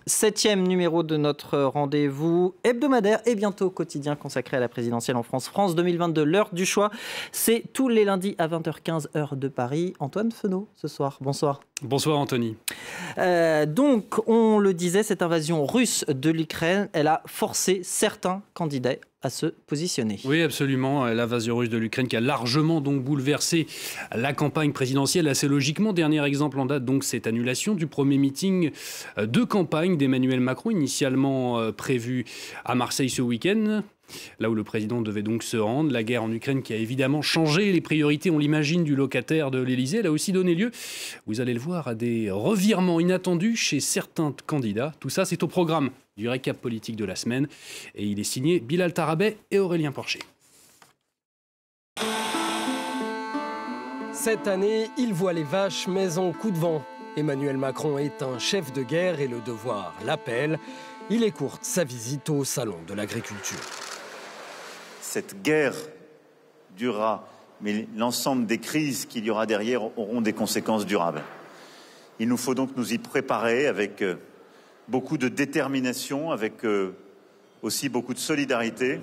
7e numéro de notre rendez-vous hebdomadaire et bientôt quotidien consacré à la présidentielle en France. France 2022, l'heure du choix. C'est tous les lundis à 20h15, heure de Paris. Antoine Fenaud, ce soir. Bonsoir. Bonsoir Anthony. Donc, on le disait, cette invasion russe de l'Ukraine, elle a forcé certains candidats à se positionner. Oui, absolument. L'invasion russe de l'Ukraine qui a largement donc bouleversé la campagne présidentielle assez logiquement. Dernier exemple en date, donc, cette annulation du premier meeting de campagne d'Emmanuel Macron, initialement prévu à Marseille ce week-end. Là où le président devait donc se rendre. La guerre en Ukraine qui a évidemment changé les priorités, on l'imagine, du locataire de l'Élysée. Elle a aussi donné lieu, vous allez le voir, à des revirements inattendus chez certains candidats. Tout ça, c'est au programme du récap politique de la semaine. Et il est signé Bilal Tarabay et Aurélien Porcher. Cette année, il voit les vaches, mais en coup de vent. Emmanuel Macron est un chef de guerre et le devoir l'appelle. Il écourte sa visite au Salon de l'Agriculture. Cette guerre durera, mais l'ensemble des crises qu'il y aura derrière auront des conséquences durables. Il nous faut donc nous y préparer avec beaucoup de détermination, avec aussi beaucoup de solidarité.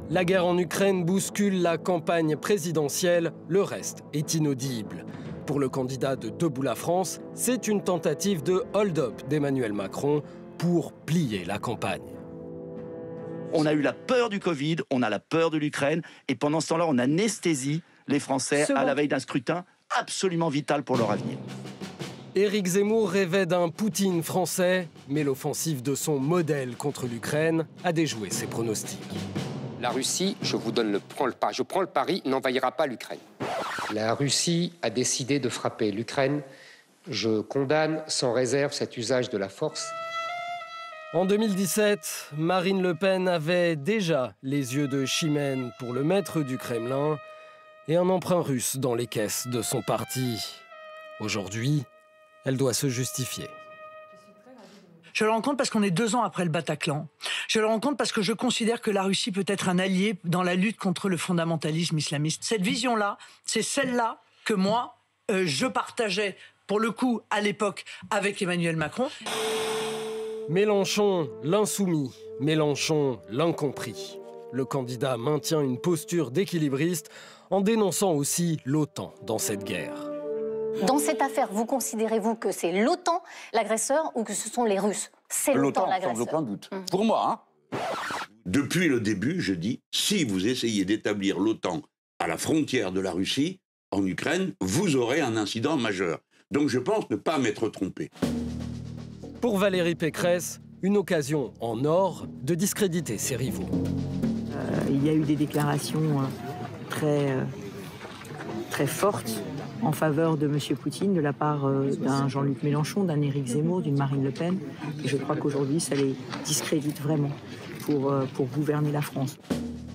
La guerre en Ukraine bouscule la campagne présidentielle, le reste est inaudible. Pour le candidat de Debout la France, c'est une tentative de hold-up d'Emmanuel Macron pour plier la campagne. On a eu la peur du Covid, on a la peur de l'Ukraine, et pendant ce temps-là, on anesthésie les Français à la veille d'un scrutin absolument vital pour leur avenir. Éric Zemmour rêvait d'un Poutine français, mais l'offensive de son modèle contre l'Ukraine a déjoué ses pronostics. La Russie, je prends le pari, n'envahira pas l'Ukraine. La Russie a décidé de frapper l'Ukraine. Je condamne sans réserve cet usage de la force. En 2017, Marine Le Pen avait déjà les yeux de Chimène pour le maître du Kremlin et un emprunt russe dans les caisses de son parti. Aujourd'hui, elle doit se justifier. Je le rencontre parce qu'on est 2 ans après le Bataclan. Je le rencontre parce que je considère que la Russie peut être un allié dans la lutte contre le fondamentalisme islamiste. Cette vision-là, c'est celle-là que moi, je partageais, pour le coup, à l'époque, avec Emmanuel Macron. Mélenchon, l'insoumis. Mélenchon, l'incompris. Le candidat maintient une posture d'équilibriste en dénonçant aussi l'OTAN dans cette guerre. Dans cette affaire, vous considérez-vous que c'est l'OTAN l'agresseur ou que ce sont les Russes? C'est l'OTAN l'agresseur. Sans aucun doute. Pour moi, Depuis le début, je dis, si vous essayez d'établir l'OTAN à la frontière de la Russie, en Ukraine, vous aurez un incident majeur. Donc je pense ne pas m'être trompé. Pour Valérie Pécresse, une occasion en or de discréditer ses rivaux. Il y a eu des déclarations très fortes en faveur de M. Poutine de la part d'un Jean-Luc Mélenchon, d'un Éric Zemmour, d'une Marine Le Pen. Et je crois qu'aujourd'hui, ça les discrédite vraiment pour gouverner la France.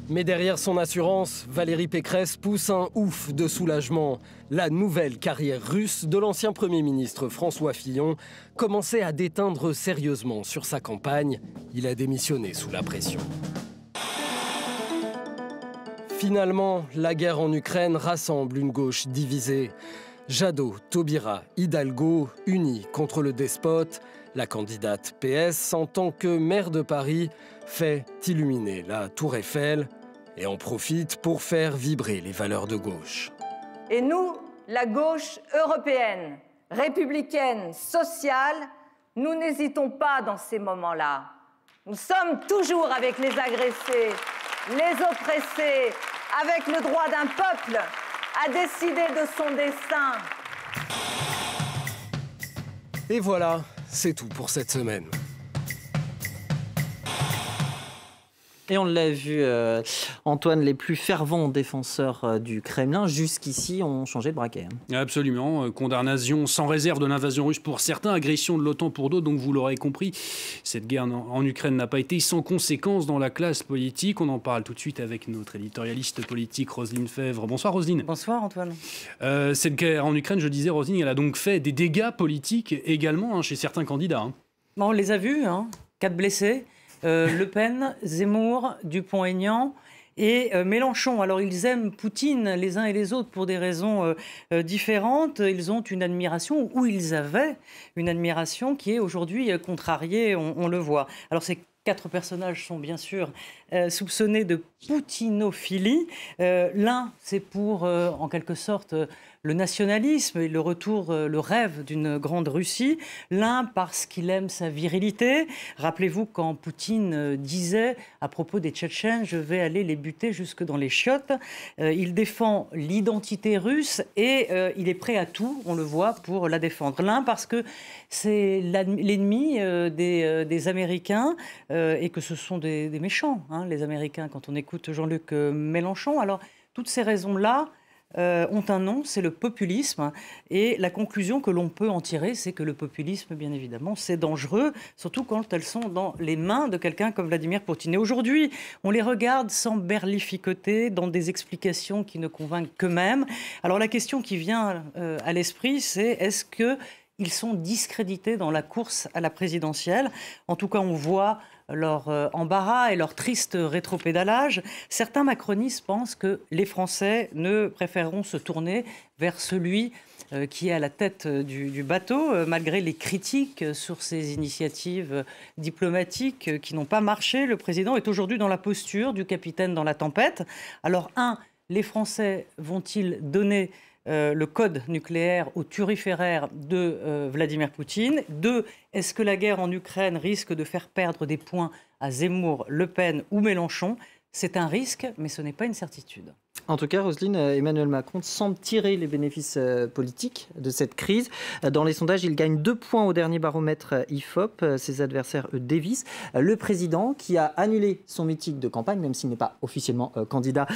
Mais derrière son assurance, Valérie Pécresse pousse un ouf de soulagement. La nouvelle carrière russe de l'ancien Premier ministre François Fillon commençait à déteindre sérieusement sur sa campagne. Il a démissionné sous la pression. Finalement, la guerre en Ukraine rassemble une gauche divisée. Jadot, Taubira, Hidalgo, unis contre le despote. La candidate PS, en tant que maire de Paris, fait illuminer la Tour Eiffel et en profite pour faire vibrer les valeurs de gauche. Et nous, la gauche européenne, républicaine, sociale, nous n'hésitons pas dans ces moments-là. Nous sommes toujours avec les agressés, les oppressés, avec le droit d'un peuple à décider de son destin. Et voilà, c'est tout pour cette semaine. Et on l'a vu, Antoine, les plus fervents défenseurs du Kremlin, jusqu'ici, ont changé de braquet. Absolument. Condamnation sans réserve de l'invasion russe pour certains, agression de l'OTAN pour d'autres. Donc vous l'aurez compris, cette guerre en Ukraine n'a pas été sans conséquence dans la classe politique. On en parle tout de suite avec notre éditorialiste politique, Roselyne Fèvre. Bonsoir Roselyne. Bonsoir Antoine. Cette guerre en Ukraine, je disais, Roselyne, elle a donc fait des dégâts politiques également chez certains candidats. Bon, on les a vus, 4 blessés. Le Pen, Zemmour, Dupont-Aignan et Mélenchon. Alors ils aiment Poutine les uns et les autres pour des raisons différentes. Ils ont une admiration, ou ils avaient une admiration qui est aujourd'hui contrariée, on le voit. Alors ces 4 personnages sont bien sûr soupçonnés de poutinophilie. L'un, c'est pour, en quelque sorte, le nationalisme et le retour, le rêve d'une grande Russie. L'un parce qu'il aime sa virilité. Rappelez-vous quand Poutine disait à propos des Tchétchènes « je vais aller les buter jusque dans les chiottes ». Il défend l'identité russe et il est prêt à tout, on le voit, pour la défendre. L'un parce que c'est l'ennemi des Américains et que ce sont des méchants, hein, les Américains, quand on écoute Jean-Luc Mélenchon. Alors, toutes ces raisons-là ont un nom, c'est le populisme. Et la conclusion que l'on peut en tirer, c'est que le populisme, bien évidemment, c'est dangereux, surtout quand elles sont dans les mains de quelqu'un comme Vladimir Poutine. Et aujourd'hui, on les regarde sans berlificoter, dans des explications qui ne convainquent qu'eux-mêmes. Alors la question qui vient à l'esprit, c'est est-ce qu'ils sont discrédités dans la course à la présidentielle? En tout cas, on voit leur embarras et leur triste rétropédalage. Certains macronistes pensent que les Français ne préféreront se tourner vers celui qui est à la tête du bateau, malgré les critiques sur ses initiatives diplomatiques qui n'ont pas marché. Le président est aujourd'hui dans la posture du capitaine dans la tempête. Alors, les Français vont-ils donner le code nucléaire au turiféraire de Vladimir Poutine? 2, est-ce que la guerre en Ukraine risque de faire perdre des points à Zemmour, Le Pen ou Mélenchon? C'est un risque, mais ce n'est pas une certitude. En tout cas, Roselyne, Emmanuel Macron semble tirer les bénéfices politiques de cette crise. Dans les sondages, il gagne 2 points au dernier baromètre IFOP. Ses adversaires dévissent. Le président, qui a annulé son meeting de campagne, même s'il n'est pas officiellement candidat,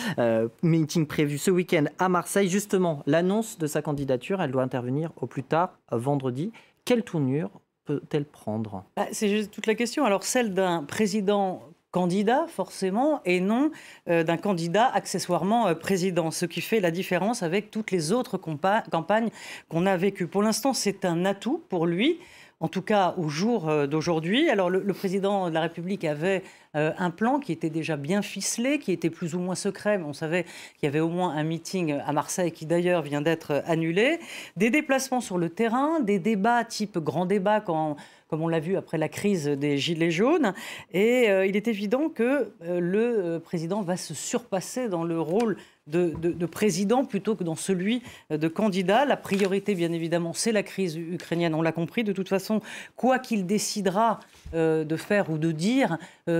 meeting prévu ce week-end à Marseille. Justement, l'annonce de sa candidature, elle doit intervenir au plus tard vendredi. Quelle tournure peut-elle prendre? C'est juste toute la question. Alors, celle d'un président candidat, forcément, et non d'un candidat accessoirement président, ce qui fait la différence avec toutes les autres campagnes qu'on a vécues. Pour l'instant, c'est un atout pour lui, en tout cas au jour d'aujourd'hui. Alors, le président de la République avait un plan qui était déjà bien ficelé, qui était plus ou moins secret, mais on savait qu'il y avait au moins un meeting à Marseille qui d'ailleurs vient d'être annulé. Des déplacements sur le terrain, des débats type grand débat comme on l'a vu après la crise des Gilets jaunes. Et il est évident que le président va se surpasser dans le rôle de président plutôt que dans celui de candidat. La priorité, bien évidemment, c'est la crise ukrainienne, on l'a compris. De toute façon, quoi qu'il décidera de faire ou de dire,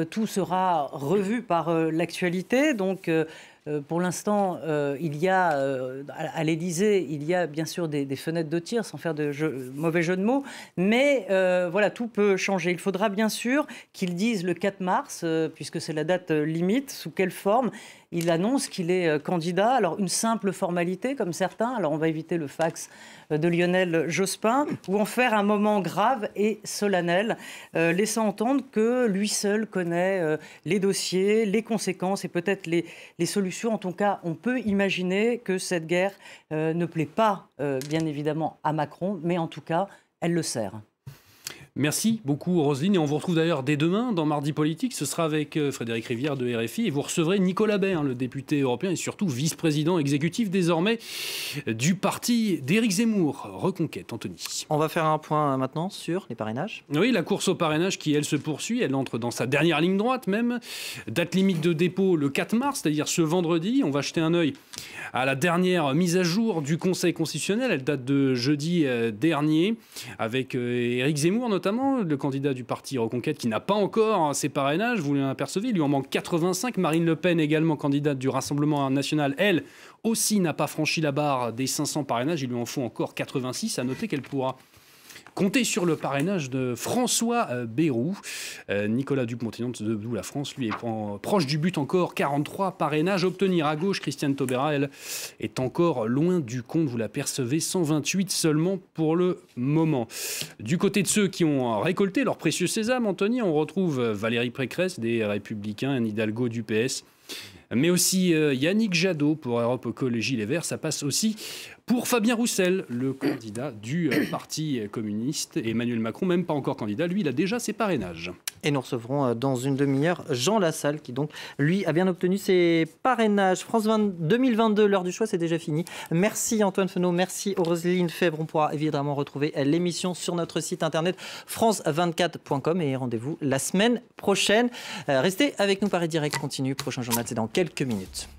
tout sera revu par l'actualité. Donc, pour l'instant, il y a à l'Élysée, il y a bien sûr des fenêtres de tir, sans faire de mauvais jeu de mots, mais voilà, tout peut changer. Il faudra bien sûr qu'ils disent le 4 mars, puisque c'est la date limite, sous quelle forme il annonce qu'il est candidat. Alors, une simple formalité, comme certains, alors on va éviter le fax de Lionel Jospin, ou en faire un moment grave et solennel, laissant entendre que lui seul connaît les dossiers, les conséquences et peut-être les solutions. En tout cas, on peut imaginer que cette guerre ne plaît pas, bien évidemment, à Macron, mais en tout cas, elle le sert. Merci beaucoup, Roselyne. Et on vous retrouve d'ailleurs dès demain dans Mardi Politique. Ce sera avec Frédéric Rivière de RFI. Et vous recevrez Nicolas Bay, le député européen et surtout vice-président exécutif désormais du parti d'Éric Zemmour. Reconquête, Anthony. On va faire un point maintenant sur les parrainages. Oui, la course au parrainage qui, elle, se poursuit. Elle entre dans sa dernière ligne droite même. Date limite de dépôt le 4 mars, c'est-à-dire ce vendredi. On va jeter un œil à la dernière mise à jour du Conseil constitutionnel. Elle date de jeudi dernier avec Éric Zemmour notamment, le candidat du parti Reconquête qui n'a pas encore ses parrainages, vous l'apercevez, il lui en manque 85. Marine Le Pen, également candidate du Rassemblement national, elle aussi n'a pas franchi la barre des 500 parrainages, il lui en faut encore 86. À noter qu'elle pourra compter sur le parrainage de François Bayrou. Nicolas Dupont-Aignan de Debout la France, lui, est proche du but encore. 43 parrainages à obtenir. À gauche, Christiane Taubira, elle, est encore loin du compte. Vous l'apercevez, 128 seulement pour le moment. Du côté de ceux qui ont récolté leur précieux sésame, Anthony, on retrouve Valérie Pécresse des Républicains, Anne Hidalgo du PS. mais aussi Yannick Jadot pour Europe Écologie Les Verts. Ça passe aussi pour Fabien Roussel, le candidat du Parti communiste. Et Emmanuel Macron, même pas encore candidat, lui, il a déjà ses parrainages. Et nous recevrons dans une demi-heure Jean Lassalle, qui donc, lui, a bien obtenu ses parrainages. France 2022, l'heure du choix, c'est déjà fini. Merci Antoine Fenot, merci Roselyne Febvre. On pourra évidemment retrouver l'émission sur notre site internet france24.com et rendez-vous la semaine prochaine. Restez avec nous, Paris Direct continue. Prochain journal, c'est dans quelques minutes.